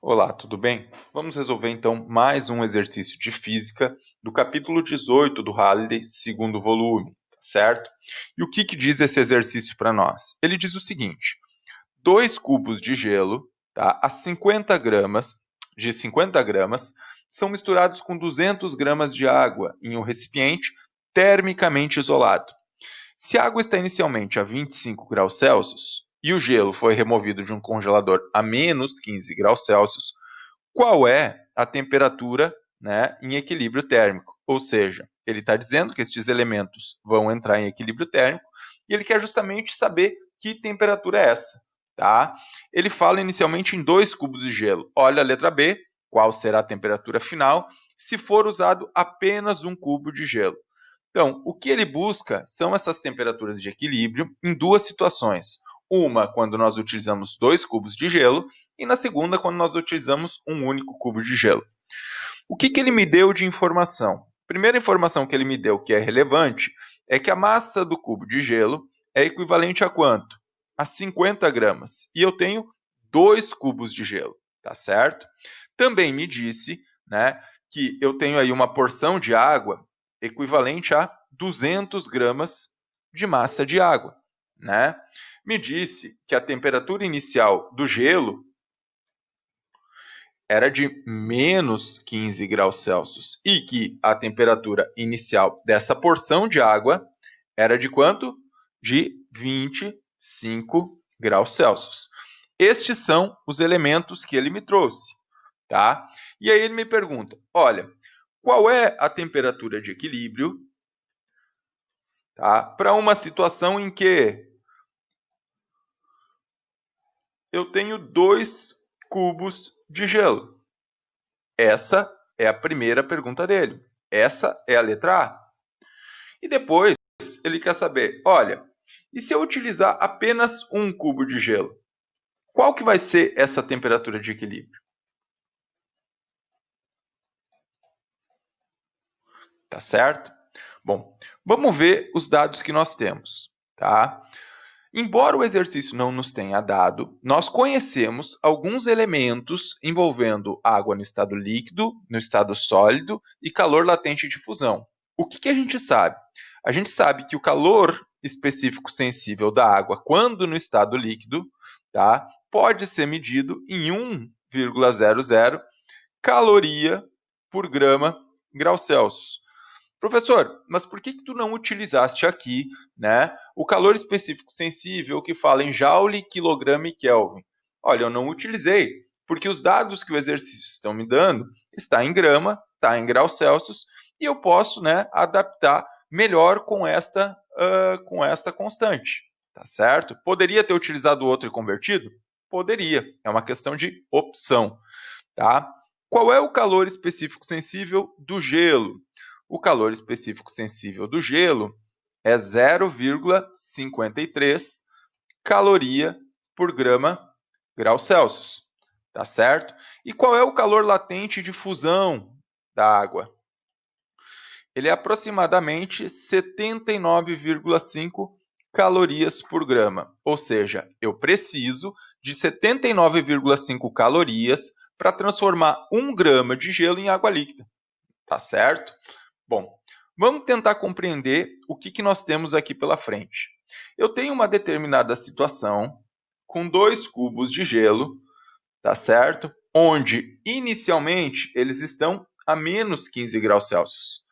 Olá, tudo bem? Vamos resolver então mais um exercício de física do capítulo 18 do Halliday, segundo volume, tá certo? E o que diz esse exercício para nós? Ele diz o seguinte: 2 cubos de gelo, tá, a 50 gramas, são misturados com 200 gramas de água em um recipiente termicamente isolado. Se a água está inicialmente a 25 graus Celsius e o gelo foi removido de um congelador a menos 15 graus Celsius, qual é a temperatura, né, em equilíbrio térmico? Ou seja, ele está dizendo que estes elementos vão entrar em equilíbrio térmico e ele quer justamente saber que temperatura é essa. Tá? Ele fala inicialmente em 2 cubos de gelo. Olha a letra B, qual será a temperatura final se for usado apenas 1 cubo de gelo. Então, o que ele busca são essas temperaturas de equilíbrio em duas situações. Uma, quando nós utilizamos 2 cubos de gelo, e na segunda, quando nós utilizamos um único cubo de gelo. O que ele me deu de informação? A primeira informação que ele me deu, que é relevante, é que a massa do cubo de gelo é equivalente a quanto? A 50 gramas. E eu tenho 2 cubos de gelo, tá certo? Também me disse, né, que eu tenho aí uma porção de água equivalente a 200 gramas de massa de água, né? Me disse que a temperatura inicial do gelo era de menos 15 graus Celsius e que a temperatura inicial dessa porção de água era de quanto? De 25 graus Celsius. Estes são os elementos que ele me trouxe, tá? E aí ele me pergunta, olha, qual é a temperatura de equilíbrio, tá, para uma situação em que eu tenho 2 cubos de gelo? Essa é a primeira pergunta dele. Essa é a letra A. E depois ele quer saber, olha, e se eu utilizar apenas 1 cubo de gelo? Qual que vai ser essa temperatura de equilíbrio? Tá certo? Bom, vamos ver os dados que nós temos, tá? Embora o exercício não nos tenha dado, nós conhecemos alguns elementos envolvendo água no estado líquido, no estado sólido e calor latente de fusão. O que a gente sabe? A gente sabe que o calor específico sensível da água, quando no estado líquido, tá, pode ser medido em 1,00 caloria por grau Celsius. Professor, mas por que tu não utilizaste aqui, né, o calor específico sensível que fala em Joule, quilograma e Kelvin? Olha, eu não utilizei, porque os dados que o exercício estão me dando está em grama, está em graus Celsius, e eu posso, né, adaptar melhor com esta constante, tá certo? Poderia ter utilizado outro e convertido? Poderia, é uma questão de opção, tá? Qual é o calor específico sensível do gelo? O calor específico sensível do gelo é 0,53 caloria por grau Celsius, tá certo? E qual é o calor latente de fusão da água? Ele é aproximadamente 79,5 calorias por grama, ou seja, eu preciso de 79,5 calorias para transformar 1 grama de gelo em água líquida, tá certo? Bom, vamos tentar compreender o que nós temos aqui pela frente. Eu tenho uma determinada situação com 2 cubos de gelo, tá certo? Onde, inicialmente, eles estão a menos 15 graus Celsius,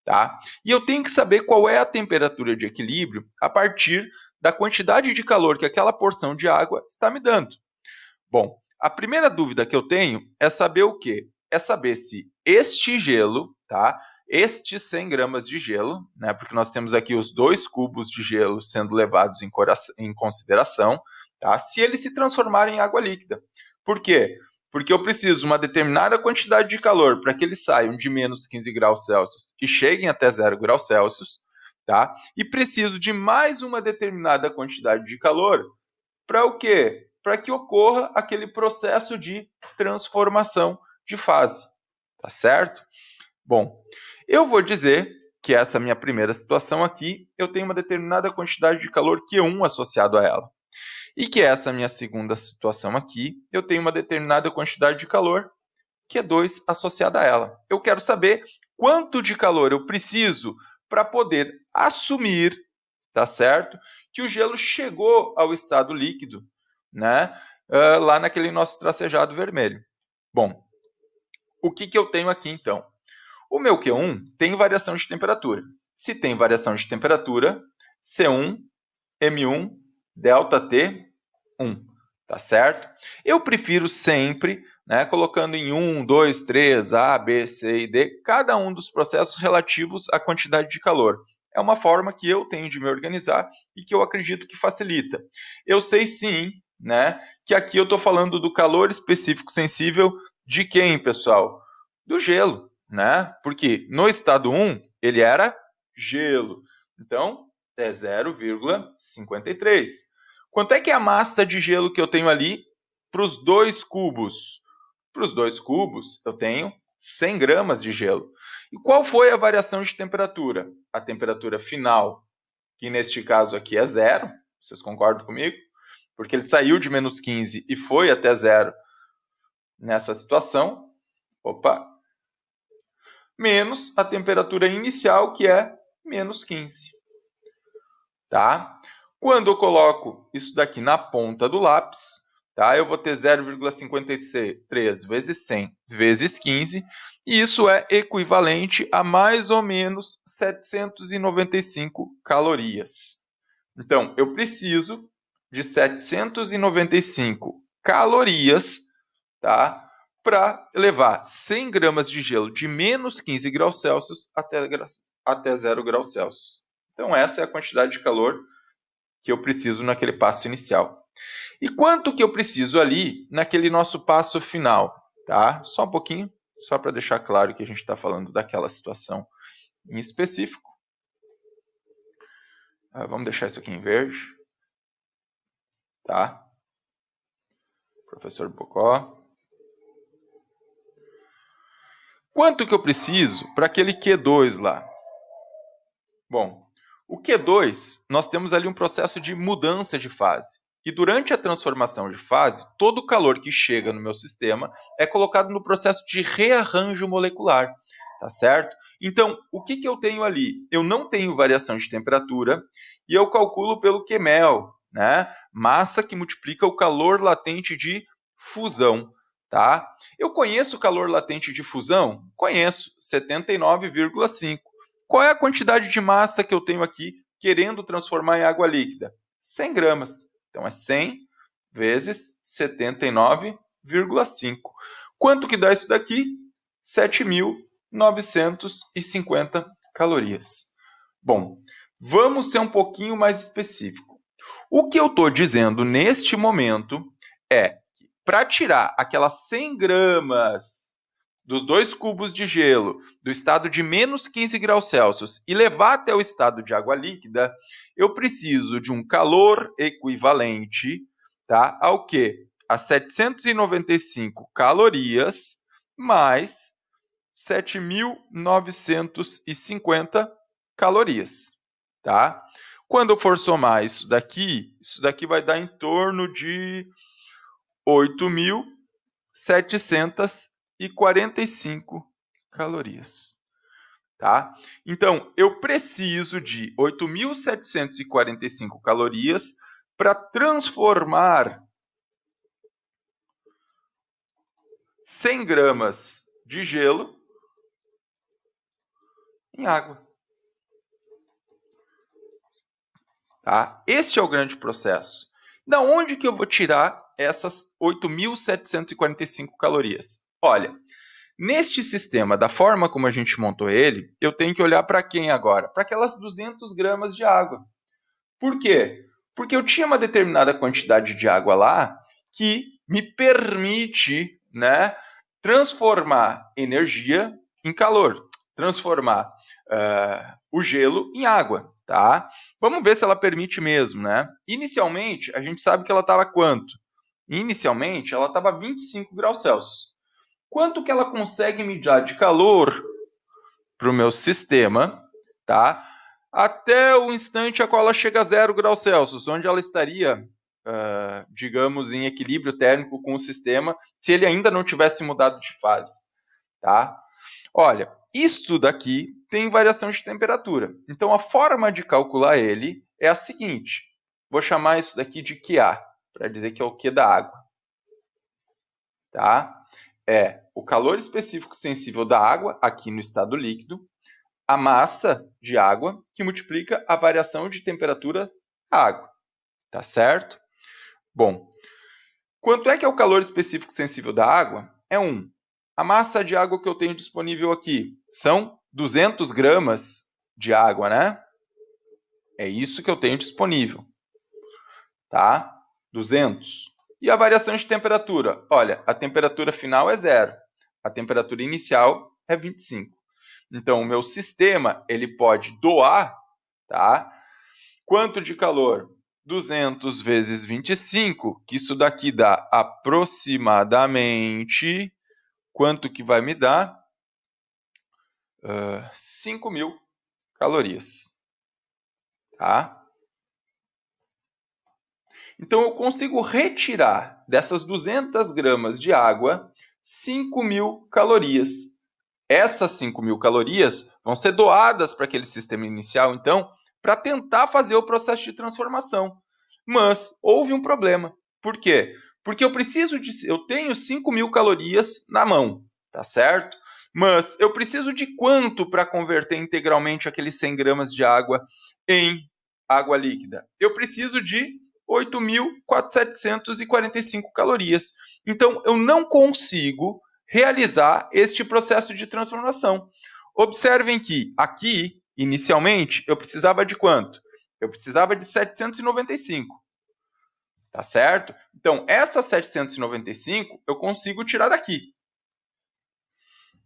tá? E eu tenho que saber qual é a temperatura de equilíbrio a partir da quantidade de calor que aquela porção de água está me dando. Bom, a primeira dúvida que eu tenho é saber o quê? É saber se este gelo, tá? Estes 100 gramas de gelo, né? Porque nós temos aqui os 2 cubos de gelo sendo levados em consideração, tá? Se eles se transformarem em água líquida. Por quê? Porque eu preciso de uma determinada quantidade de calor para que eles saiam de menos 15 graus Celsius e cheguem até 0 graus Celsius, tá? E preciso de mais uma determinada quantidade de calor para o quê? Para que ocorra aquele processo de transformação de fase, tá certo? Bom, eu vou dizer que essa minha primeira situação aqui, eu tenho uma determinada quantidade de calor Q1 associado a ela. e que essa minha segunda situação aqui, eu tenho uma determinada quantidade de calor, Q2 associada a ela. Eu quero saber quanto de calor eu preciso para poder assumir, tá certo? Que o gelo chegou ao estado líquido, né? Lá naquele nosso tracejado vermelho. Bom, o que eu tenho aqui então? O meu Q1 tem variação de temperatura. Se tem variação de temperatura, C1, M1, ΔT, 1, tá certo? Eu prefiro sempre, né, colocando em 1, 2, 3, A, B, C e D, cada um dos processos relativos à quantidade de calor. É uma forma que eu tenho de me organizar e que eu acredito que facilita. Eu sei sim, né, que aqui eu estou falando do calor específico sensível de quem, pessoal? Do gelo, né? Porque no estado 1 ele era gelo. Então, é 0,53. Quanto é que é a massa de gelo que eu tenho ali para os 2 cubos? Para os 2 cubos, eu tenho 100 gramas de gelo. E qual foi a variação de temperatura? A temperatura final, que neste caso aqui é 0. Vocês concordam comigo? Porque ele saiu de menos 15 e foi até 0 nessa situação. Opa! Menos a temperatura inicial, que é menos 15. Tá? Quando eu coloco isso daqui na ponta do lápis, tá? Eu vou ter 0,53 vezes 100 vezes 15, e isso é equivalente a mais ou menos 795 calorias. Então, eu preciso de 795 calorias, tá? Para levar 100 gramas de gelo de menos 15 graus Celsius até 0 graus Celsius. Então, essa é a quantidade de calor que eu preciso naquele passo inicial. E quanto que eu preciso ali naquele nosso passo final? Tá? Só um pouquinho, só para deixar claro que a gente está falando daquela situação em específico. Vamos deixar isso aqui em verde. Tá? Professor Bocó. Quanto que eu preciso para aquele Q2 lá? Bom, o Q2, nós temos ali um processo de mudança de fase. E durante a transformação de fase, todo o calor que chega no meu sistema é colocado no processo de rearranjo molecular, tá certo? Então, o que eu tenho ali? Eu não tenho variação de temperatura e eu calculo pelo QMEL, né? Massa que multiplica o calor latente de fusão, tá? Eu conheço o calor latente de fusão? Conheço, 79,5. Qual é a quantidade de massa que eu tenho aqui querendo transformar em água líquida? 100 gramas. Então, é 100 vezes 79,5. Quanto que dá isso daqui? 7.950 calorias. Bom, vamos ser um pouquinho mais específico. O que eu estou dizendo neste momento é que para tirar aquelas 100 gramas dos 2 cubos de gelo do estado de menos 15 graus Celsius e levar até o estado de água líquida, eu preciso de um calor equivalente, tá, ao quê? A 795 calorias mais 7.950 calorias, tá? Quando eu for somar isso daqui vai dar em torno de 8.745 calorias, tá? Então, eu preciso de 8.745 calorias para transformar 100 gramas de gelo em água. Tá? Este é o grande processo. Da onde que eu vou tirar essas 8.745 calorias? Olha, neste sistema, da forma como a gente montou ele, eu tenho que olhar para quem agora? Para aquelas 200 gramas de água. Por quê? Porque eu tinha uma determinada quantidade de água lá que me permite, né, transformar energia em calor, transformar o gelo em água. Tá? Vamos ver se ela permite mesmo, né? Inicialmente, a gente sabe que ela estava quanto? Inicialmente, ela estava 25 graus Celsius. Quanto que ela consegue me dar de calor para o meu sistema, tá? Até o instante a qual ela chega a 0 graus Celsius, onde ela estaria digamos, em equilíbrio térmico com o sistema, se ele ainda não tivesse mudado de fase, tá? Olha, isto daqui tem variação de temperatura. Então, a forma de calcular ele é a seguinte. Vou chamar isso daqui de QA, para dizer que é o Q da água. Tá? É o calor específico sensível da água, aqui no estado líquido, a massa de água, que multiplica a variação de temperatura da água. Tá certo? Bom, quanto é que é o calor específico sensível da água? É 1. A massa de água que eu tenho disponível aqui são 200 gramas de água, né? É isso que eu tenho disponível. Tá? 200. E a variação de temperatura? Olha, a temperatura final é 0. A temperatura inicial é 25. Então, o meu sistema ele pode doar, tá? Quanto de calor? 200 vezes 25, que isso daqui dá aproximadamente... Quanto que vai me dar? 5.000 calorias. Tá? Então, eu consigo retirar dessas 200 gramas de água 5.000 calorias. Essas 5.000 calorias vão ser doadas para aquele sistema inicial, então, para tentar fazer o processo de transformação. Mas houve um problema. Por quê? Porque eu tenho 5.000 calorias na mão, tá certo? Mas eu preciso de quanto para converter integralmente aqueles 100 gramas de água em água líquida? Eu preciso de 8.745 calorias. Então, eu não consigo realizar este processo de transformação. Observem que aqui, inicialmente, eu precisava de quanto? Eu precisava de 795. Tá certo? Então, essas 795 eu consigo tirar daqui.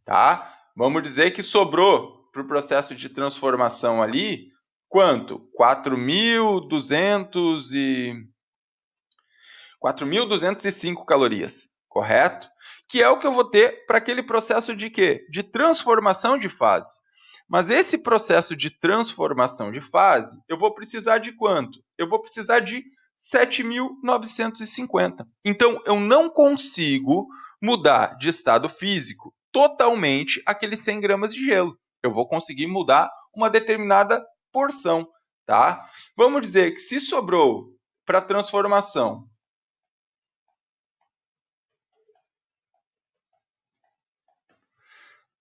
Tá? Vamos dizer que sobrou para o processo de transformação ali, quanto? 4.205 calorias, correto? Que é o que eu vou ter para aquele processo de quê? De transformação de fase. Mas esse processo de transformação de fase, eu vou precisar de quanto? Eu vou precisar de 7.950. Então, eu não consigo mudar de estado físico totalmente aqueles 100 gramas de gelo. Eu vou conseguir mudar uma determinada porção, tá? Vamos dizer que se sobrou para transformação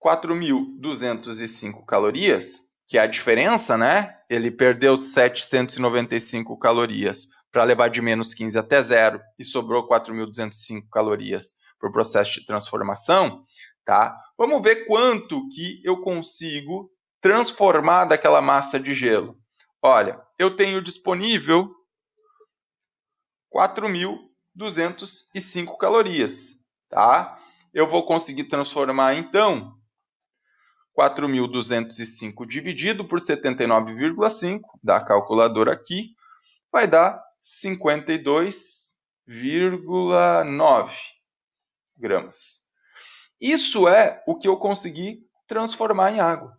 4.205 calorias, que é a diferença, né? Ele perdeu 795 calorias para levar de menos 15 até zero e sobrou 4.205 calorias para o processo de transformação, tá? Vamos ver quanto que eu consigo transformar daquela massa de gelo. Olha, eu tenho disponível 4.205 calorias, tá? Eu vou conseguir transformar, então, 4.205 dividido por 79,5, da calculadora aqui, vai dar 52,9 gramas. Isso é o que eu consegui transformar em água.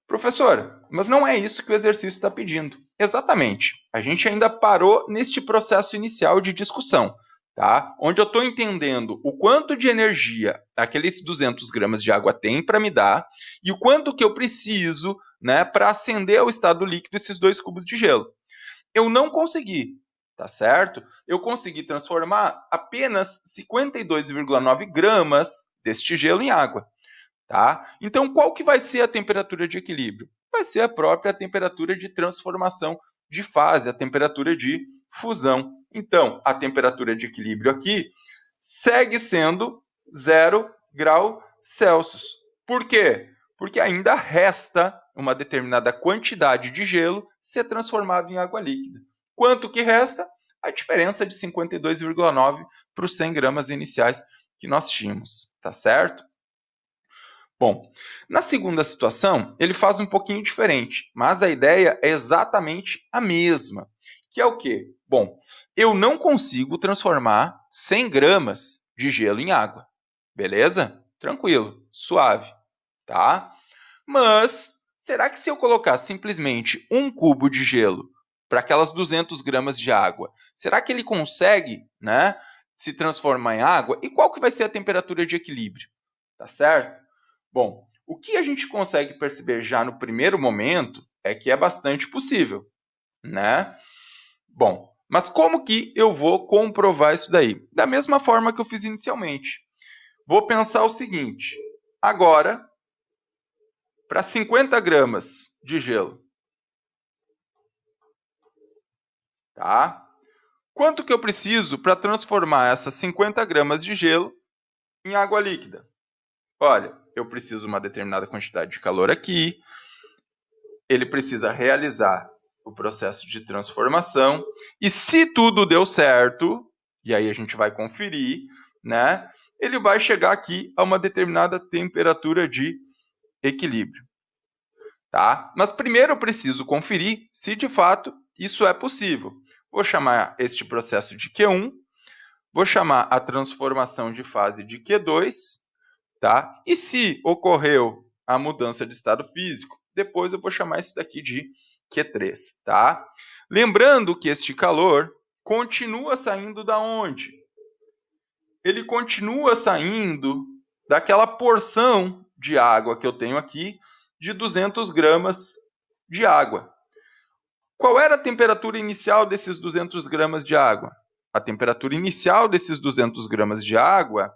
Professor, mas não é isso que o exercício está pedindo. Exatamente. A gente ainda parou neste processo inicial de discussão. Tá? Onde eu estou entendendo o quanto de energia aqueles 200 gramas de água tem para me dar e o quanto que eu preciso, né, para acender ao estado líquido esses 2 cubos de gelo. Eu não consegui, tá certo? Eu consegui transformar apenas 52,9 gramas deste gelo em água. Tá? Então, qual que vai ser a temperatura de equilíbrio? Vai ser a própria temperatura de transformação de fase, a temperatura de fusão. Então, a temperatura de equilíbrio aqui segue sendo 0 grau Celsius. Por quê? Porque ainda resta uma determinada quantidade de gelo ser transformado em água líquida. Quanto que resta? A diferença de 52,9 para os 100 gramas iniciais que nós tínhamos, tá certo? Bom, na segunda situação, ele faz um pouquinho diferente, mas a ideia é exatamente a mesma, que é o quê? Bom, eu não consigo transformar 100 gramas de gelo em água, beleza? Tranquilo, suave, tá? Mas, será que se eu colocar simplesmente 1 cubo de gelo para aquelas 200 gramas de água. Será que ele consegue, né, se transformar em água? E qual que vai ser a temperatura de equilíbrio? Tá certo? Bom, o que a gente consegue perceber já no primeiro momento é que é bastante possível, né? Bom, mas como que eu vou comprovar isso daí? Da mesma forma que eu fiz inicialmente. Vou pensar o seguinte, agora, para 50 gramas de gelo, tá? Quanto que eu preciso para transformar essas 50 gramas de gelo em água líquida? Olha, eu preciso de uma determinada quantidade de calor aqui, ele precisa realizar o processo de transformação, e se tudo deu certo, e aí a gente vai conferir, né? Ele vai chegar aqui a uma determinada temperatura de equilíbrio, tá? Mas primeiro eu preciso conferir se de fato isso é possível. Vou chamar este processo de Q1, vou chamar a transformação de fase de Q2, tá? E se ocorreu a mudança de estado físico, depois eu vou chamar isso daqui de Q3, tá? Lembrando que este calor continua saindo da onde? Ele continua saindo daquela porção de água que eu tenho aqui, de 200 gramas de água. Qual era a temperatura inicial desses 200 gramas de água? A temperatura inicial desses 200 gramas de água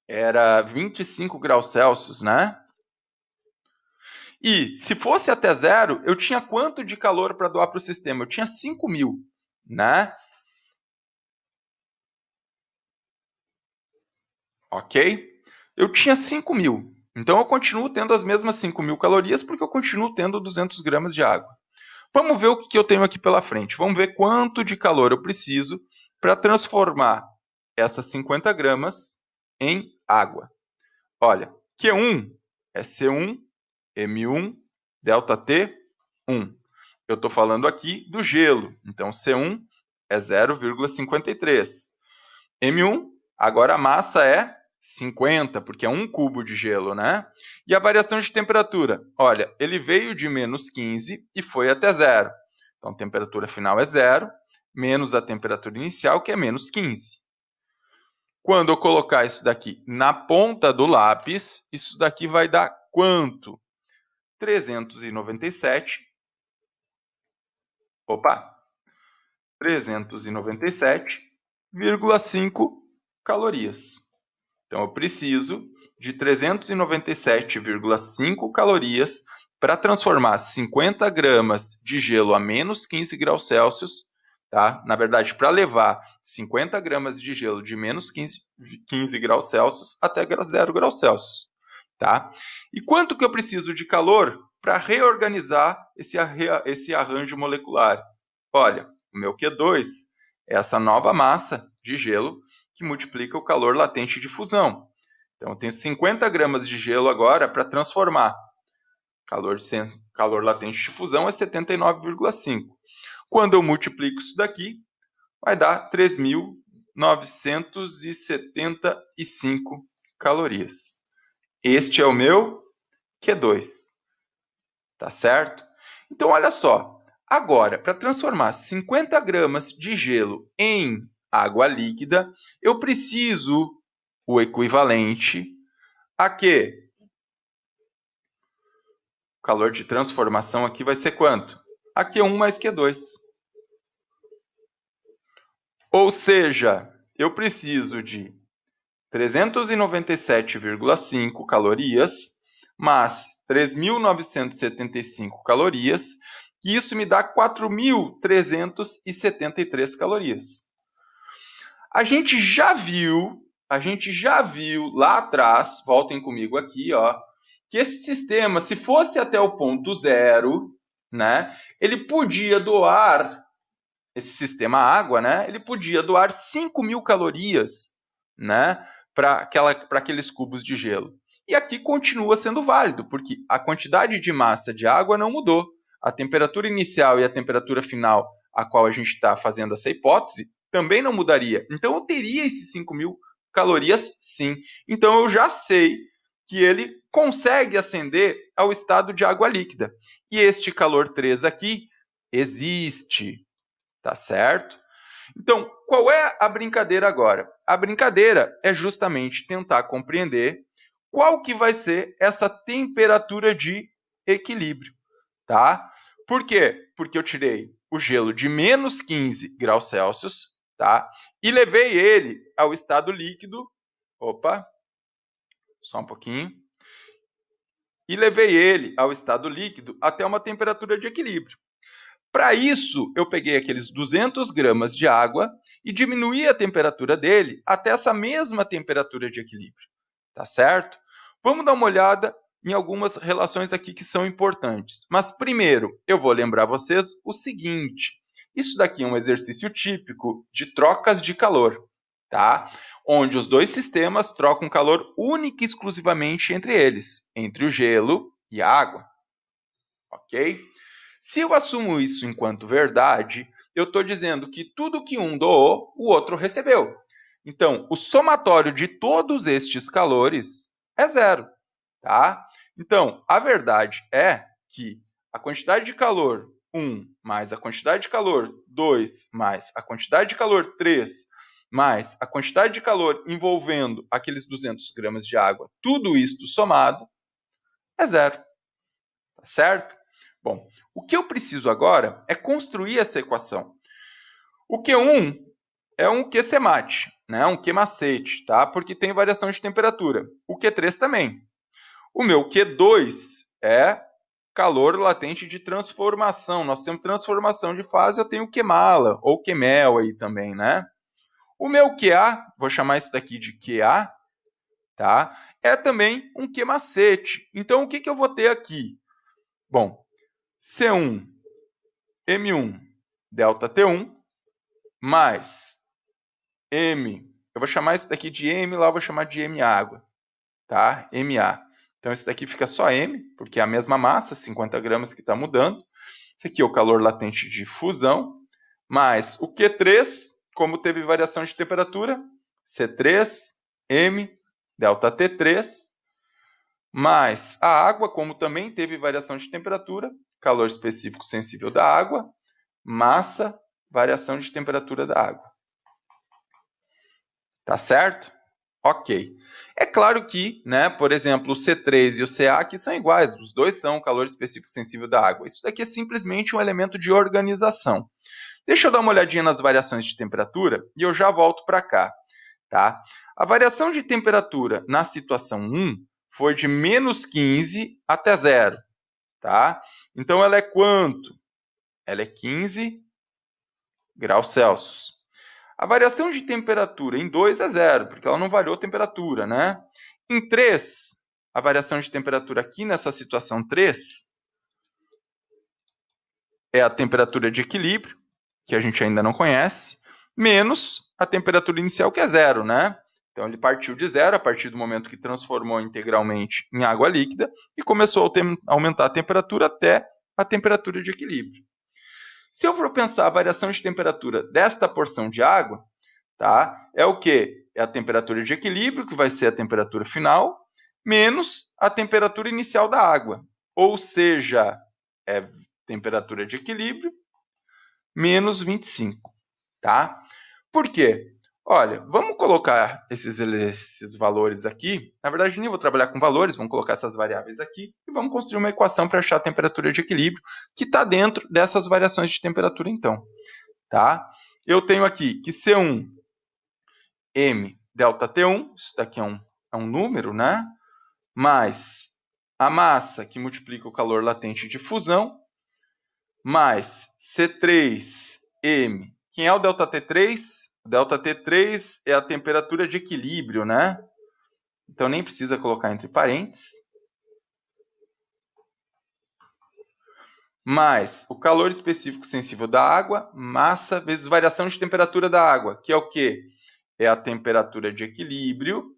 era 25 graus Celsius, né? E se fosse até zero, eu tinha quanto de calor para doar para o sistema? Eu tinha 5.000, né? Ok? Eu tinha 5.000. Então eu continuo tendo as mesmas 5.000 calorias porque eu continuo tendo 200 gramas de água. Vamos ver o que eu tenho aqui pela frente. Vamos ver quanto de calor eu preciso para transformar essas 50 gramas em água. Olha, Q1 é C1, M1, ΔT, 1. Eu estou falando aqui do gelo, então C1 é 0,53. M1, agora a massa é 50, porque é 1 cubo de gelo, né? E a variação de temperatura? Olha, ele veio de menos 15 e foi até zero. Então, a temperatura final é zero, menos a temperatura inicial, que é menos 15. Quando eu colocar isso daqui na ponta do lápis, isso daqui vai dar quanto? 397. Opa! 397,5 calorias. Então, eu preciso de 397,5 calorias para transformar 50 gramas de gelo a menos 15 graus Celsius, tá? Na verdade, para levar 50 gramas de gelo de menos 15 graus Celsius até 0 graus Celsius, tá? E quanto que eu preciso de calor para reorganizar esse arranjo molecular? Olha, o meu Q2 é essa nova massa de gelo que multiplica o calor latente de fusão. Então, eu tenho 50 gramas de gelo agora para transformar. Calor latente de fusão é 79,5. Quando eu multiplico isso daqui, vai dar 3.975 calorias. Este é o meu Q2. Tá certo? Então, olha só. Agora, para transformar 50 gramas de gelo em água líquida, eu preciso o equivalente a quê? O calor de transformação aqui vai ser quanto? A Q1 mais Q2. Ou seja, eu preciso de 397,5 calorias mais 3.975 calorias, e isso me dá 4.373 calorias. A gente já viu lá atrás, voltem comigo aqui, ó, que esse sistema, se fosse até o ponto zero, né, ele podia doar, esse sistema água, né, ele podia doar 5.000 calorias, né, para aqueles cubos de gelo. E aqui continua sendo válido, porque a quantidade de massa de água não mudou. A temperatura inicial e a temperatura final a qual a gente está fazendo essa hipótese também não mudaria. Então eu teria esses 5.000 calorias sim. Então eu já sei que ele consegue ascender ao estado de água líquida. E este calor 3 aqui existe, tá certo? Então, qual é a brincadeira agora? A brincadeira é justamente tentar compreender qual que vai ser essa temperatura de equilíbrio, tá? Por quê? Porque eu tirei o gelo de menos 15 graus Celsius, tá? E levei ele ao estado líquido. Opa, só um pouquinho. E levei ele ao estado líquido até uma temperatura de equilíbrio. Para isso, eu peguei aqueles 200 gramas de água e diminuí a temperatura dele até essa mesma temperatura de equilíbrio, tá certo? Vamos dar uma olhada em algumas relações aqui que são importantes. Mas primeiro, eu vou lembrar vocês o seguinte: isso daqui é um exercício típico de trocas de calor, tá? Onde os dois sistemas trocam calor única e exclusivamente entre eles, entre o gelo e a água, ok? Se eu assumo isso enquanto verdade, eu estou dizendo que tudo que um doou, o outro recebeu. Então, o somatório de todos estes calores é zero, tá? Então, a verdade é que a quantidade de calor 1 mais a quantidade de calor 2 mais a quantidade de calor 3 mais a quantidade de calor envolvendo aqueles 200 gramas de água, tudo isto somado é zero, tá certo? Bom, o que eu preciso agora é construir essa equação. O Q1 é um Q-semate, né? Um Q-macete, tá? Porque tem variação de temperatura. O Q3 também. O meu Q2 é calor latente de transformação. Nós temos transformação de fase, eu tenho Q-mala ou Q-mel aí também, né? O meu QA, vou chamar isso daqui de QA, tá? É também um Q-macete. Então, o que eu vou ter aqui? Bom, C1 M1 delta T1 mais M, eu vou chamar isso daqui de M, lá eu vou chamar de M água, tá? MA. Então isso daqui fica só M, porque é a mesma massa, 50 gramas que está mudando. Esse aqui é o calor latente de fusão, mais o Q3, como teve variação de temperatura, C3, M, delta T3, mais a água, como também teve variação de temperatura, calor específico sensível da água, massa, variação de temperatura da água. Tá certo? Ok. É claro que, né, por exemplo, o C3 e o CA aqui são iguais, os dois são calor específico sensível da água. Isso daqui é simplesmente um elemento de organização. Deixa eu dar uma olhadinha nas variações de temperatura e eu já volto para cá. Tá? A variação de temperatura na situação 1 foi de menos 15 até zero. Tá? Então ela é quanto? Ela é 15 graus Celsius. A variação de temperatura em 2 é zero, porque ela não variou a temperatura, né? Em 3, a variação de temperatura aqui nessa situação 3 é a temperatura de equilíbrio, que a gente ainda não conhece, menos a temperatura inicial, que é zero, né? Então ele partiu de zero a partir do momento que transformou integralmente em água líquida e começou a aumentar a temperatura até a temperatura de equilíbrio. Se eu for pensar a variação de temperatura desta porção de água, tá? É o quê? É a temperatura de equilíbrio, que vai ser a temperatura final, menos a temperatura inicial da água. Ou seja, é temperatura de equilíbrio menos 25. Tá? Por quê? Olha, vamos colocar esses valores aqui. Na verdade, nem vou trabalhar com valores, vamos colocar essas variáveis aqui e vamos construir uma equação para achar a temperatura de equilíbrio, que está dentro dessas variações de temperatura, então. Tá? Eu tenho aqui que C1 M delta T1, isso daqui é um número, né? Mais a massa, que multiplica o calor latente de fusão, mais C3M. Quem é o delta T3? O delta T3 é a temperatura de equilíbrio, né? Então nem precisa colocar entre parênteses. Mais o calor específico sensível da água, massa vezes variação de temperatura da água, que é o quê? É a temperatura de equilíbrio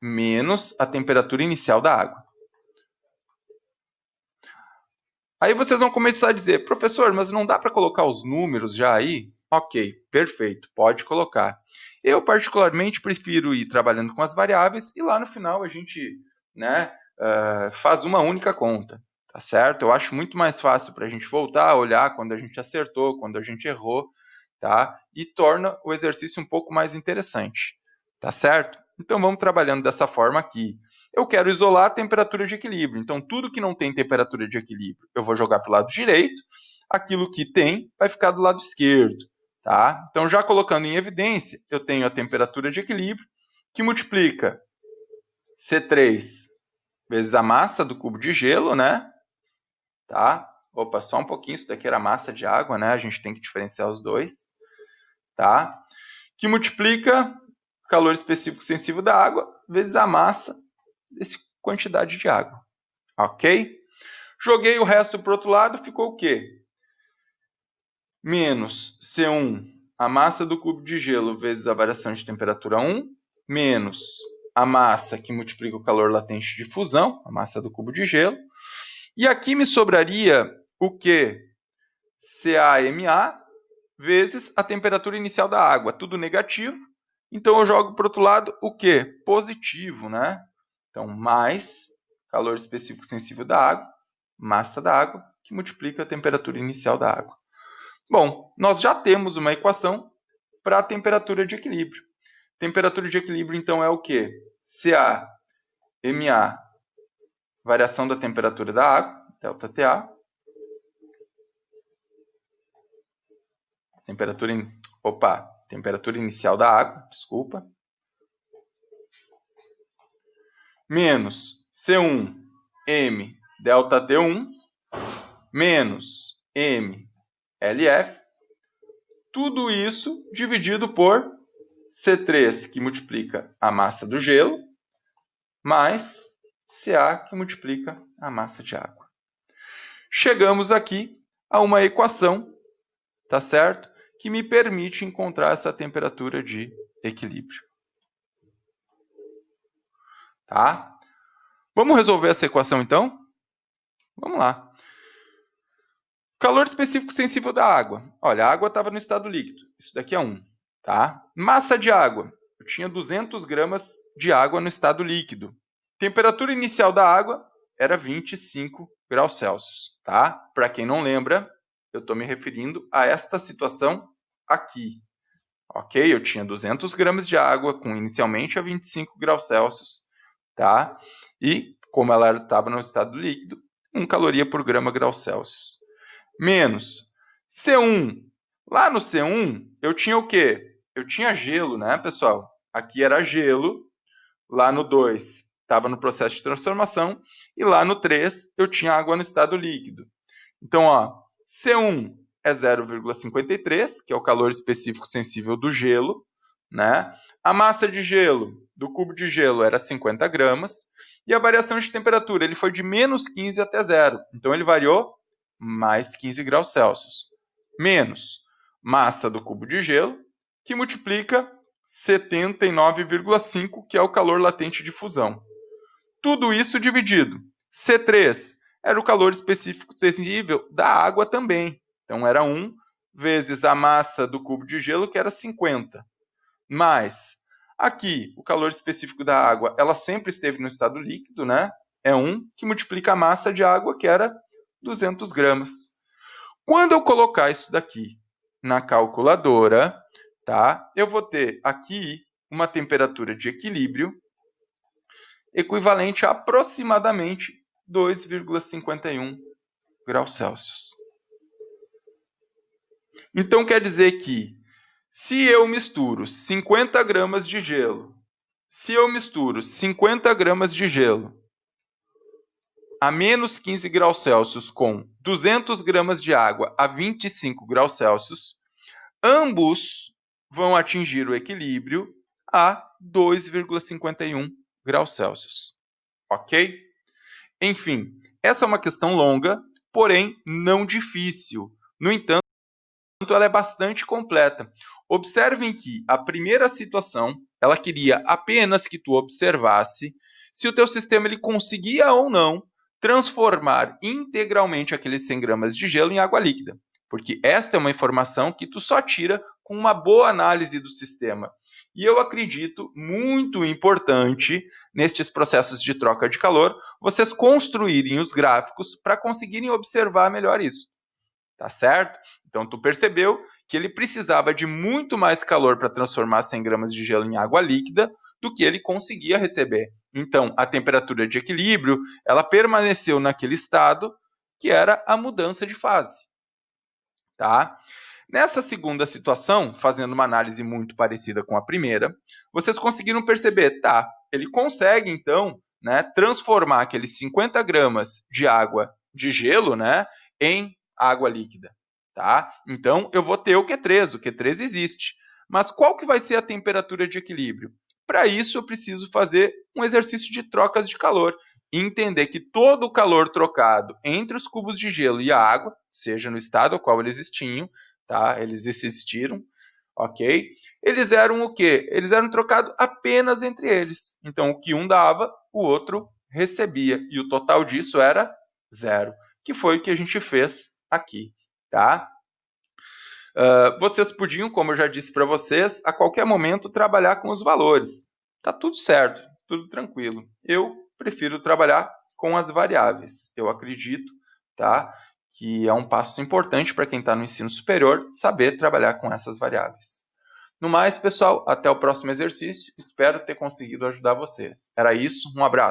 menos a temperatura inicial da água. Aí vocês vão começar a dizer, professor, mas não dá para colocar os números já aí? Ok, perfeito, pode colocar. Eu particularmente prefiro ir trabalhando com as variáveis e lá no final a gente, né, faz uma única conta, tá certo? Eu acho muito mais fácil para a gente voltar a olhar quando a gente acertou, quando a gente errou, tá? E torna o exercício um pouco mais interessante, tá certo? Então vamos trabalhando dessa forma aqui. Eu quero isolar a temperatura de equilíbrio, então tudo que não tem temperatura de equilíbrio eu vou jogar para o lado direito, aquilo que tem vai ficar do lado esquerdo, tá? Então já colocando em evidência, eu tenho a temperatura de equilíbrio, que multiplica C3 vezes a massa do cubo de gelo, né? Tá? Opa, só um pouquinho, isso daqui era massa de água, né? A gente tem que diferenciar os dois, tá? Que multiplica o calor específico sensível da água vezes a massa dessa quantidade de água, ok? Joguei o resto para o outro lado, ficou o quê? Menos C1, a massa do cubo de gelo vezes a variação de temperatura 1, menos a massa que multiplica o calor latente de fusão, a massa do cubo de gelo. E aqui me sobraria o quê? CAMA vezes a temperatura inicial da água, tudo negativo. Então eu jogo para o outro lado o quê? Positivo, né? Então, mais calor específico sensível da água, massa da água, que multiplica a temperatura inicial da água. Bom, nós já temos uma equação para a temperatura de equilíbrio. Temperatura de equilíbrio, então, é o quê? CAMA, variação da temperatura da água, ΔTA, temperatura inicial da água, desculpa, menos C1M ΔT1, menos MLF, tudo isso dividido por C3, que multiplica a massa do gelo, mais Ca, que multiplica a massa de água. Chegamos aqui a uma equação, tá certo? Que me permite encontrar essa temperatura de equilíbrio. Tá? Vamos resolver essa equação, então? Vamos lá. Calor específico sensível da água. Olha, a água estava no estado líquido. Isso daqui é 1. Tá? Massa de água. Eu tinha 200 gramas de água no estado líquido. Temperatura inicial da água era 25 graus Celsius. Tá? Para quem não lembra, eu estou me referindo a esta situação aqui. Ok? Eu tinha 200 gramas de água com inicialmente a 25 graus Celsius. Tá? E, como ela estava no estado líquido, 1 caloria por grama graus Celsius. Menos C1. Lá no C1, eu tinha o quê? Eu tinha gelo, né, pessoal? Aqui era gelo. Lá no 2, estava no processo de transformação. E lá no 3, eu tinha água no estado líquido. Então, ó, C1 é 0,53, que é o calor específico sensível do gelo, né? A massa de gelo do cubo de gelo era 50 gramas. E a variação de temperatura, ele foi de menos 15 até 0. Então, ele variou mais 15 graus Celsius. Menos massa do cubo de gelo, que multiplica 79,5, que é o calor latente de fusão. Tudo isso dividido. C3 era o calor específico sensível da água também. Então, era 1 vezes a massa do cubo de gelo, que era 50. Mas, aqui, o calor específico da água, ela sempre esteve no estado líquido, né? É 1, que multiplica a massa de água, que era 200 gramas. Quando eu colocar isso daqui na calculadora, tá? Eu vou ter aqui uma temperatura de equilíbrio equivalente a aproximadamente 2,51 graus Celsius. Então, quer dizer que se eu misturo 50 gramas de gelo, a menos 15 graus Celsius com 200 gramas de água a 25 graus Celsius, ambos vão atingir o equilíbrio a 2,51 graus Celsius. Ok? Enfim, essa é uma questão longa, porém não difícil. No entanto, ela é bastante completa. Observem que a primeira situação, ela queria apenas que tu observasse se o teu sistema ele conseguia ou não transformar integralmente aqueles 100 gramas de gelo em água líquida. Porque esta é uma informação que tu só tira com uma boa análise do sistema. E eu acredito muito importante, nestes processos de troca de calor, vocês construírem os gráficos para conseguirem observar melhor isso. Tá certo? Então, tu percebeu que ele precisava de muito mais calor para transformar 100 gramas de gelo em água líquida do que ele conseguia receber. Então, a temperatura de equilíbrio, ela permaneceu naquele estado que era a mudança de fase. Tá? Nessa segunda situação, fazendo uma análise muito parecida com a primeira, vocês conseguiram perceber, tá, ele consegue então, né, transformar aqueles 50 gramas de água de gelo, né, em água líquida, tá? Então eu vou ter o Q3 existe. Mas qual que vai ser a temperatura de equilíbrio? Para isso eu preciso fazer um exercício de trocas de calor e entender que todo o calor trocado entre os cubos de gelo e a água, seja no estado ao qual eles tinham, tá? Eles existiram, ok? Eles eram o quê? Eles eram trocados apenas entre eles. Então, o que um dava, o outro recebia. E o total disso era 0, que foi o que a gente fez aqui, tá? Vocês podiam, como eu já disse para vocês, a qualquer momento trabalhar com os valores. Tá tudo certo, tudo tranquilo. Eu prefiro trabalhar com as variáveis. Eu acredito, tá, que é um passo importante para quem está no ensino superior saber trabalhar com essas variáveis. No mais, pessoal, até o próximo exercício. Espero ter conseguido ajudar vocês. Era isso, um abraço.